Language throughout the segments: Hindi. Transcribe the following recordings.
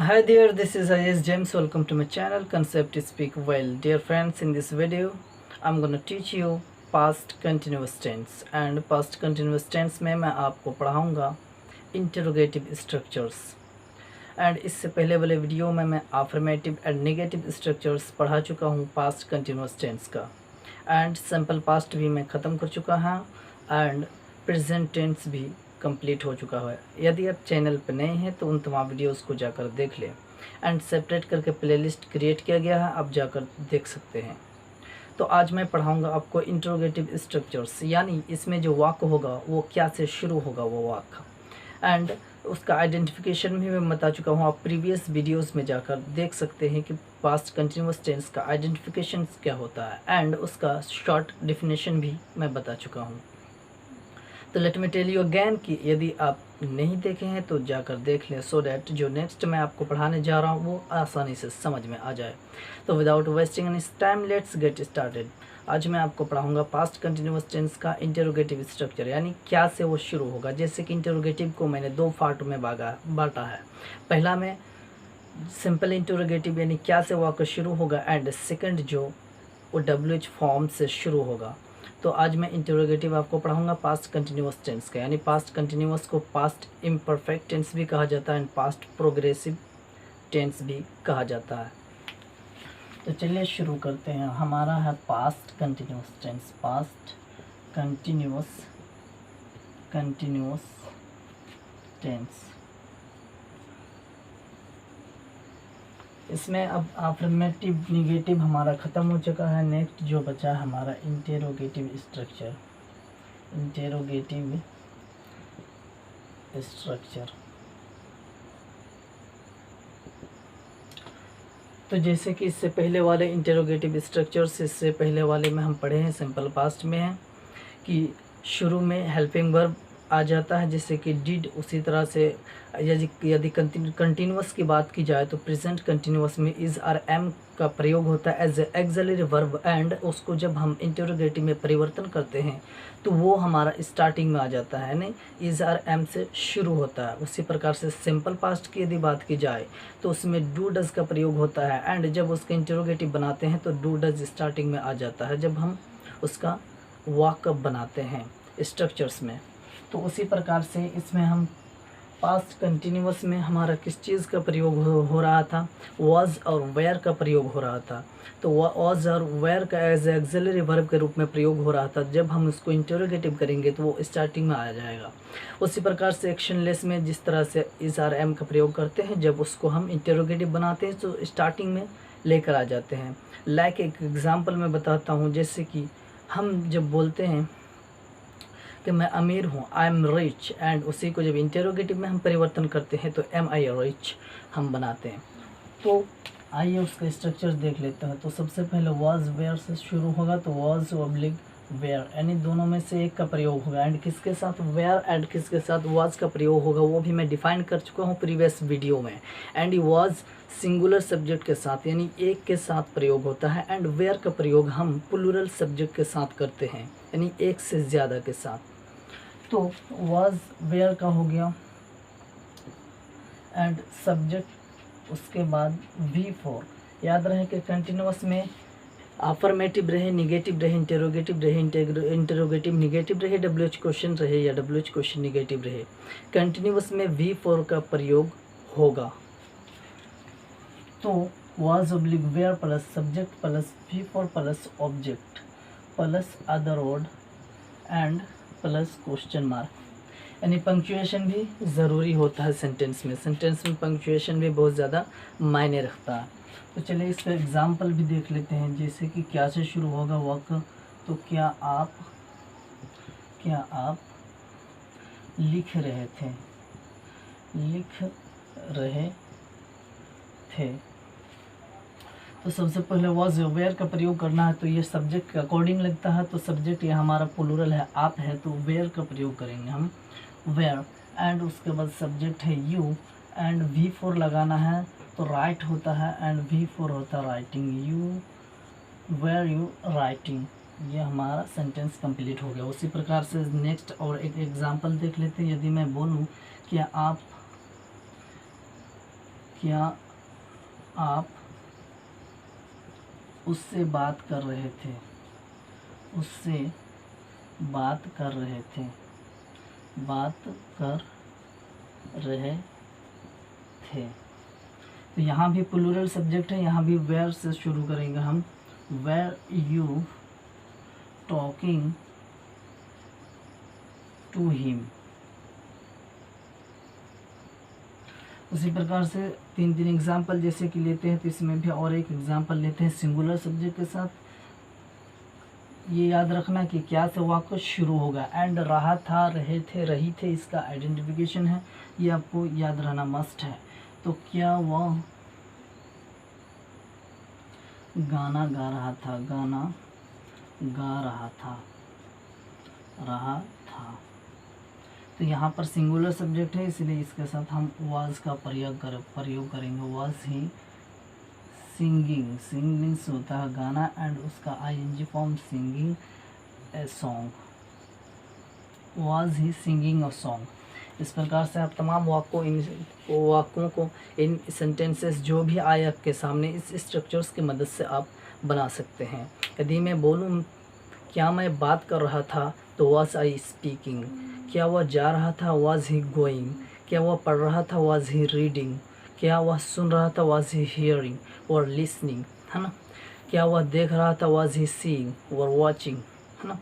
Hi there, this is IS James. Welcome to my channel Concept Speak Well. Dear friends, in this video I'm going to teach you past continuous tense and past continuous tense में मैं आपको पढ़ाऊँगा interrogative structures एंड इससे पहले वाले वीडियो में मैं affirmative and negative structures पढ़ा चुका हूँ past continuous tense का एंड simple past भी मैं ख़त्म कर चुका हूँ एंड present tense भी कंप्लीट हो चुका है। यदि आप चैनल पर नए हैं तो उन तमाम वीडियोस को जाकर देख लें एंड सेपरेट करके प्लेलिस्ट क्रिएट किया गया है, आप जाकर देख सकते हैं। तो आज मैं पढ़ाऊंगा आपको इंट्रोगेटिव स्ट्रक्चर्स, यानी इसमें जो वाक्य होगा वो क्या से शुरू होगा वो वाक्य, एंड उसका आइडेंटिफिकेशन भी मैं बता चुका हूँ। आप प्रीवियस वीडियोस में जाकर देख सकते हैं कि पास्ट कंटिन्यूअस टेंस का आइडेंटिफिकेशन क्या होता है एंड उसका शॉर्ट डेफिनेशन भी मैं बता चुका हूँ। तो let me tell you again कि यदि आप नहीं देखे हैं तो जाकर देख लें, सो डैट जो नेक्स्ट मैं आपको पढ़ाने जा रहा हूँ वो आसानी से समझ में आ जाए। तो without wasting any time let's get started. आज मैं आपको पढ़ाऊँगा पास्ट कंटिन्यूअस टेंस का इंटरोगेटिव स्ट्रक्चर, यानी क्या से वो शुरू होगा। जैसे कि इंटरोगेटिव को मैंने दो पार्ट में बांटा है। पहला में सिंपल इंटरोगेटिव यानी क्या से वाक्य शुरू होगा, एंड सेकंड जो वो WH फॉर्म से शुरू होगा। तो आज मैं इंटरोगेटिव आपको पढ़ाऊंगा पास्ट कंटिन्यूअस टेंस का, यानी पास्ट कंटिन्यूअस को पास्ट इम्परफेक्ट टेंस भी कहा जाता है एंड पास्ट प्रोग्रेसिव टेंस भी कहा जाता है। तो चलिए शुरू करते हैं। हमारा है past continuous tense, past continuous tense. इसमें अब अफर्मेटिव निगेटिव हमारा ख़त्म हो चुका है। नेक्स्ट जो बचा है हमारा इंटेरोगेटिव स्ट्रक्चर, इंटेरोगेटिव स्ट्रक्चर। तो जैसे कि इससे पहले वाले इंटेरोगेटिव स्ट्रक्चर्स, इससे पहले वाले में हम पढ़े हैं, सिंपल पास्ट में है कि शुरू में हेल्पिंग वर्ब आ जाता है, जैसे कि डिड। उसी तरह से यदि कंटिन्यूअस की बात की जाए तो प्रेजेंट कंटिन्यूअस में इज़ और एम का प्रयोग होता है as a auxiliary verb, and उसको जब हम इंटरोगेटिव में परिवर्तन करते हैं तो वो हमारा स्टार्टिंग में आ जाता है, नहीं इज़ और एम से शुरू होता है। उसी प्रकार से सिंपल पास्ट की यदि बात की जाए तो उसमें डू डज का प्रयोग होता है, एंड जब उसका इंटरोगेटिव बनाते हैं तो डू डज स्टार्टिंग में आ जाता है जब हम उसका वाक्य बनाते हैं स्ट्रक्चर्स में। तो उसी प्रकार से इसमें हम पास्ट कंटिन्यूअस में हमारा किस चीज़ का प्रयोग हो रहा था, वाज और वेयर का प्रयोग हो रहा था। तो वाज और वेयर का एज एक्सिलरी वर्ब के रूप में प्रयोग हो रहा था। जब हम उसको इंटरोगेटिव करेंगे तो वो स्टार्टिंग में आ जाएगा। उसी प्रकार से एक्शनलेस में जिस तरह से इज आर एम का प्रयोग करते हैं, जब उसको हम इंटरोगेटिव बनाते हैं तो स्टार्टिंग में लेकर आ जाते हैं। लाइक एक एग्ज़ाम्पल मैं बताता हूँ, जैसे कि हम जब बोलते हैं कि मैं अमीर हूँ, आई एम रिच, एंड उसी को जब इंटेरोगेटिव में हम परिवर्तन करते हैं तो एम आई रिच हम बनाते हैं। तो आइए उसका स्ट्रक्चर देख लेते हैं। तो सबसे पहले वाज वेयर से शुरू होगा, तो वाज ऑब्लिक वेयर, यानी दोनों में से एक का प्रयोग होगा। एंड किसके साथ वेयर एंड किसके साथ वाज का प्रयोग होगा वो भी मैं डिफाइन कर चुका हूँ प्रीवियस वीडियो में। एंड वाज सिंगुलर सब्जेक्ट के साथ यानी एक के साथ प्रयोग होता है, एंड वेयर का प्रयोग हम प्लूरल सब्जेक्ट के साथ करते हैं यानी एक से ज़्यादा के साथ। तो वाज वेयर का हो गया एंड सब्जेक्ट, उसके बाद V4। याद रहे कि कंटिन्यूअस में अफर्मेटिव रहे, निगेटिव रहे, इंटेरोगेटिव रहे, इंटेरोगेटिव निगेटिव रहे, WH क्वेश्चन रहे या WH क्वेश्चन निगेटिव रहे, कंटिन्यूअस में V4 का प्रयोग होगा। तो was oblique were plus subject plus V4 plus object plus other word and plus question mark, यानी पंक्चुएशन भी ज़रूरी होता है सेंटेंस में। सेंटेंस में पंक्चुएशन भी बहुत ज़्यादा मायने रखता है। तो चलिए इसका एग्जांपल भी देख लेते हैं। जैसे कि क्या से शुरू होगा वाक्य, तो क्या आप लिख रहे थे। तो सबसे पहले वाज वेयर का प्रयोग करना है, तो ये सब्जेक्ट के अकॉर्डिंग लगता है। तो सब्जेक्ट ये हमारा प्लूरल है, आप है, तो वेयर का प्रयोग करेंगे हम वेयर। एंड उसके बाद सब्जेक्ट है यू, एंड V4 लगाना है तो राइट होता है, एंड V4 होता है writing, you were you writing. ये हमारा सेंटेंस कंप्लीट हो गया। उसी प्रकार से नेक्स्ट और एक एग्जांपल देख लेते हैं। यदि मैं बोलूँ क्या क्या आप उससे बात कर रहे थे, उससे बात कर रहे थे, बात कर रहे थे। तो यहाँ भी प्लूरल सब्जेक्ट है, यहाँ भी वेयर से शुरू करेंगे हम। Were you talking to him. उसी प्रकार से तीन तीन एग्जाम्पल जैसे कि लेते हैं, तो इसमें भी और एक एग्जाम्पल लेते हैं सिंगुलर सब्जेक्ट के साथ। ये याद रखना कि क्या से वाक्य शुरू होगा। एंड रहा था, रहे थे, रही थे, इसका आइडेंटिफिकेशन है, ये आपको याद रहना मस्ट है। तो क्या वह गाना गा रहा था, गाना गा रहा था, रहा था। तो यहाँ पर सिंगुलर सब्जेक्ट है, इसलिए इसके साथ हम वाज का प्रयोग करेंगे। Was he singing, sing means होता है गाना, एंड उसका ING form singing a song. Was he singing a song. इस प्रकार से आप तमाम वाक्यों को इन सेंटेंसेस जो भी आए आपके सामने इस स्ट्रक्चर्स की मदद से आप बना सकते हैं। यदि मैं बोलूँ क्या मैं बात कर रहा था, तो वाज आई स्पीकिंग। क्या वह जा रहा था, वाज ही गोइंग। क्या वह पढ़ रहा था, वाज ही रीडिंग। क्या वह सुन रहा था, वाज ही हियरिंग और लिसनिंग, है ना। क्या वह देख रहा था, वाज ही सीइंग और वॉचिंग, है ना।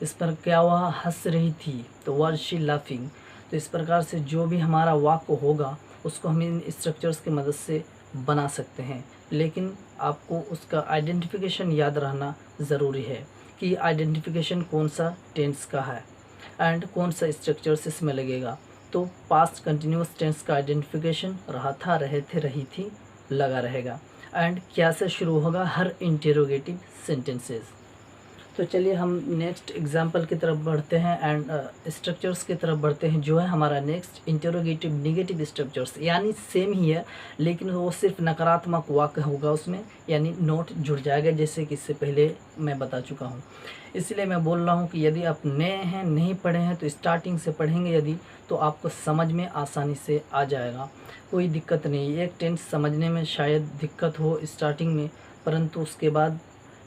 इस पर क्या वह हंस रही थी, तो वाज शी लाफिंग। तो इस प्रकार से जो भी हमारा वाक्य होगा उसको हम इन स्ट्रक्चर्स की मदद से बना सकते हैं, लेकिन आपको उसका आइडेंटिफिकेशन याद रहना ज़रूरी है कि आइडेंटिफिकेशन कौन सा टेंस का है एंड कौन सा स्ट्रक्चर्स इसमें लगेगा। तो पास्ट कंटिन्यूस टेंस का आइडेंटिफिकेशन रहा था, रहे थे, रही थी लगा रहेगा। एंड क्या से शुरू होगा, हर इंटेरोगेटिव सेंटेंसेस। तो चलिए हम नेक्स्ट एग्जाम्पल की तरफ बढ़ते हैं एंड स्ट्रक्चर्स की तरफ बढ़ते हैं, जो है हमारा नेक्स्ट इंटेरोगेटिव निगेटिव स्ट्रक्चर्स। यानी सेम ही है, लेकिन वो सिर्फ नकारात्मक वाक्य होगा उसमें, यानी नोट जुड़ जाएगा, जैसे कि इससे पहले मैं बता चुका हूँ। इसलिए मैं बोल रहा हूँ कि यदि आप नए हैं, नहीं पढ़े हैं, तो स्टार्टिंग से पढ़ेंगे यदि, तो आपको समझ में आसानी से आ जाएगा, कोई दिक्कत नहीं। एक टेंस समझने में शायद दिक्कत हो स्टार्टिंग में, परंतु उसके बाद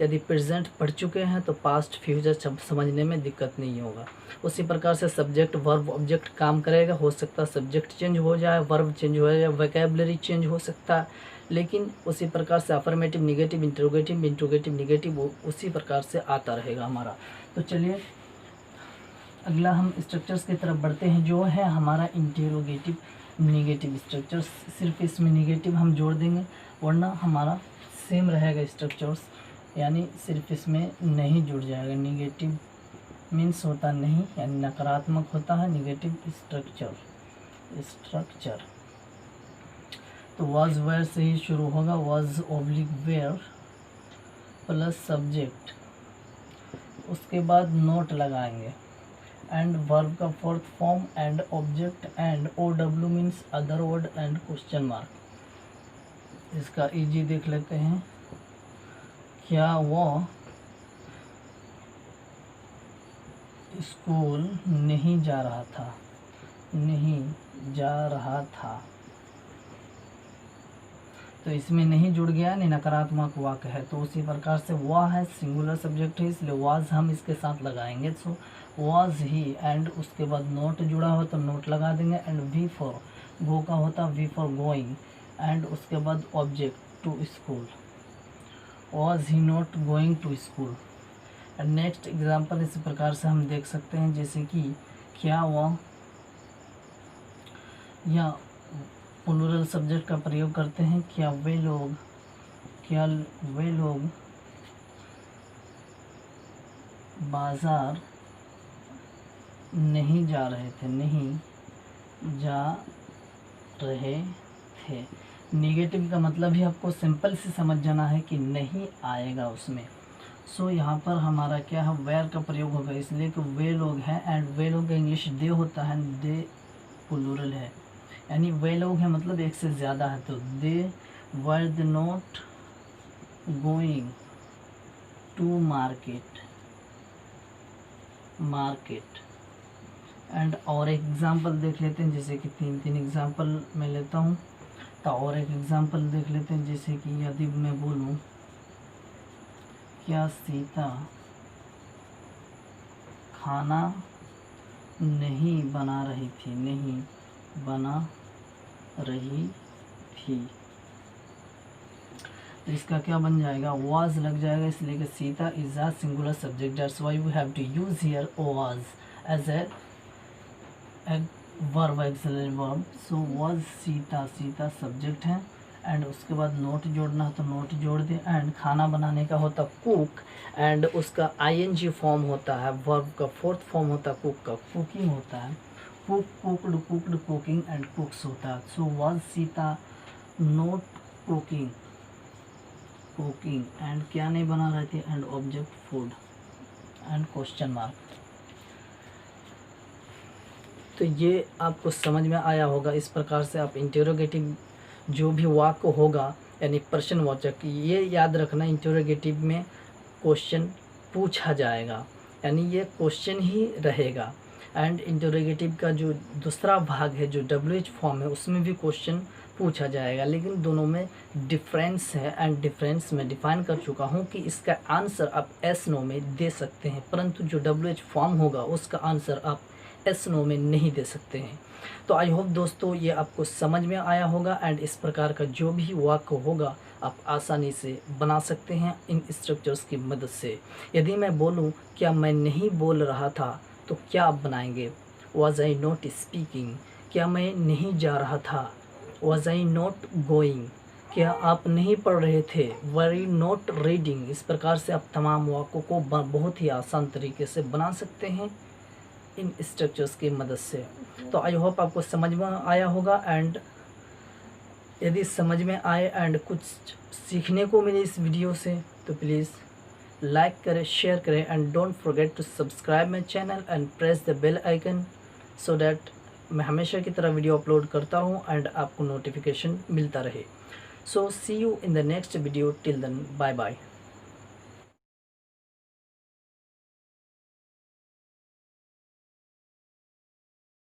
यदि प्रेजेंट पढ़ चुके हैं तो पास्ट फ्यूचर समझने में दिक्कत नहीं होगा। उसी प्रकार से सब्जेक्ट वर्ब ऑब्जेक्ट काम करेगा। हो सकता है सब्जेक्ट चेंज हो जाए, वर्ब चेंज हो जाए, वोकैबुलरी चेंज हो सकता है, लेकिन उसी प्रकार से अफर्मेटिव निगेटिव इंट्रोगेटिव निगेटिव उसी प्रकार से आता रहेगा हमारा। तो चलिए अगला हम स्ट्रक्चर्स की तरफ बढ़ते हैं, जो है हमारा इंटेरोगेटिव निगेटिव स्ट्रक्चर्स। सिर्फ इसमें निगेटिव हम जोड़ देंगे, वरना हमारा सेम रहेगा स्ट्रक्चर्स, यानी सिर्फ इसमें नहीं जुड़ जाएगा। निगेटिव मीन्स होता नहीं, यानी नकारात्मक होता है निगेटिव स्ट्रक्चर। तो वाज वेयर से ही शुरू होगा, was oblique were plus subject, उसके बाद नोट लगाएंगे एंड वर्ब का fourth form and object and OW means other word and question mark. इसका इजी देख लेते हैं। क्या वह स्कूल नहीं जा रहा था, नहीं जा रहा था। तो इसमें नहीं जुड़ गया, नहीं नकारात्मक वाक्य है। तो उसी प्रकार से वह है सिंगुलर सब्जेक्ट है, इसलिए वाज हम इसके साथ लगाएंगे। सो वाज ही एंड उसके बाद नोट जुड़ा हो तो नोट लगा देंगे। एंड वी फॉर गो का होता वी फॉर गोइंग, एंड उसके बाद object to school. Was he not going to school? And next example इसी प्रकार से हम देख सकते हैं, जैसे कि क्या वह, या प्लूरल सब्जेक्ट का प्रयोग करते हैं, क्या वे लोग बाजार नहीं जा रहे थे, नहीं जा रहे थे। नेगेटिव का मतलब ही आपको सिंपल से समझ जाना है कि नहीं आएगा उसमें। सो यहाँ पर हमारा क्या है, वेयर का प्रयोग होगा, इसलिए कि वे लोग हैं एंड वे लोग का इंग्लिश दे होता है, दे प्लूरल है, यानी वे लोग हैं मतलब एक से ज़्यादा है। तो they were the not going to market and और एक एग्जाम्पल देख लेते हैं, जैसे कि तीन एग्जाम्पल मैं लेता हूँ। तो और एक एग्जांपल देख लेते हैं, जैसे कि यदि मैं बोलूं क्या सीता खाना नहीं बना रही थी, नहीं बना रही थी, तो इसका क्या बन जाएगा, was लग जाएगा, इसलिए कि Sita is a singular subject, that's why we have to use here was as a verb, auxiliary verb. So was Sita, Sita subject है, एंड उसके बाद नोट जोड़ना है तो नोट जोड़ दे, एंड खाना बनाने का होता कुक, एंड उसका ing फॉर्म होता है, वर्ब का फोर्थ फॉर्म होता है कुक का, कुकिंग होता है, cook, cooked, cooked, cooking and कुक्स होता है। सो was Sita note cooking, cooking, and क्या नहीं बना रही थी, and object food and question mark. तो ये आपको समझ में आया होगा। इस प्रकार से आप इंटेरोगेटिव जो भी वाक्य होगा यानी प्रश्नवाचक, ये याद रखना इंटेरोगेटिव में क्वेश्चन पूछा जाएगा, यानी ये क्वेश्चन ही रहेगा। एंड इंटेरोगेटिव का जो दूसरा भाग है जो WH फॉर्म है उसमें भी क्वेश्चन पूछा जाएगा, लेकिन दोनों में डिफरेंस है, एंड डिफरेंस में डिफाइन कर चुका हूँ कि इसका आंसर आप yes no में दे सकते हैं, परंतु जो WH फॉर्म होगा उसका आंसर आप yes no में नहीं दे सकते हैं। तो आई होप दोस्तों ये आपको समझ में आया होगा, एंड इस प्रकार का जो भी वाक्य होगा आप आसानी से बना सकते हैं इन स्ट्रक्चर्स की मदद से। यदि मैं बोलूं क्या मैं नहीं बोल रहा था, तो क्या आप बनाएंगे, was I not speaking, क्या मैं नहीं जा रहा था, was I not going, क्या आप नहीं पढ़ रहे थे, were you not reading। इस प्रकार से आप तमाम वाक्यों को बहुत ही आसान तरीके से बना सकते हैं इन स्ट्रक्चर्स की मदद से। तो आई होप आपको समझ में आया होगा, एंड यदि समझ में आए एंड कुछ सीखने को मिले इस वीडियो से तो प्लीज़ लाइक करें, शेयर करें, and don't forget to subscribe my channel and press the bell icon, so that मैं हमेशा की तरह वीडियो अपलोड करता हूँ एंड आपको नोटिफिकेशन मिलता रहे। So see you in the next video, till then bye bye.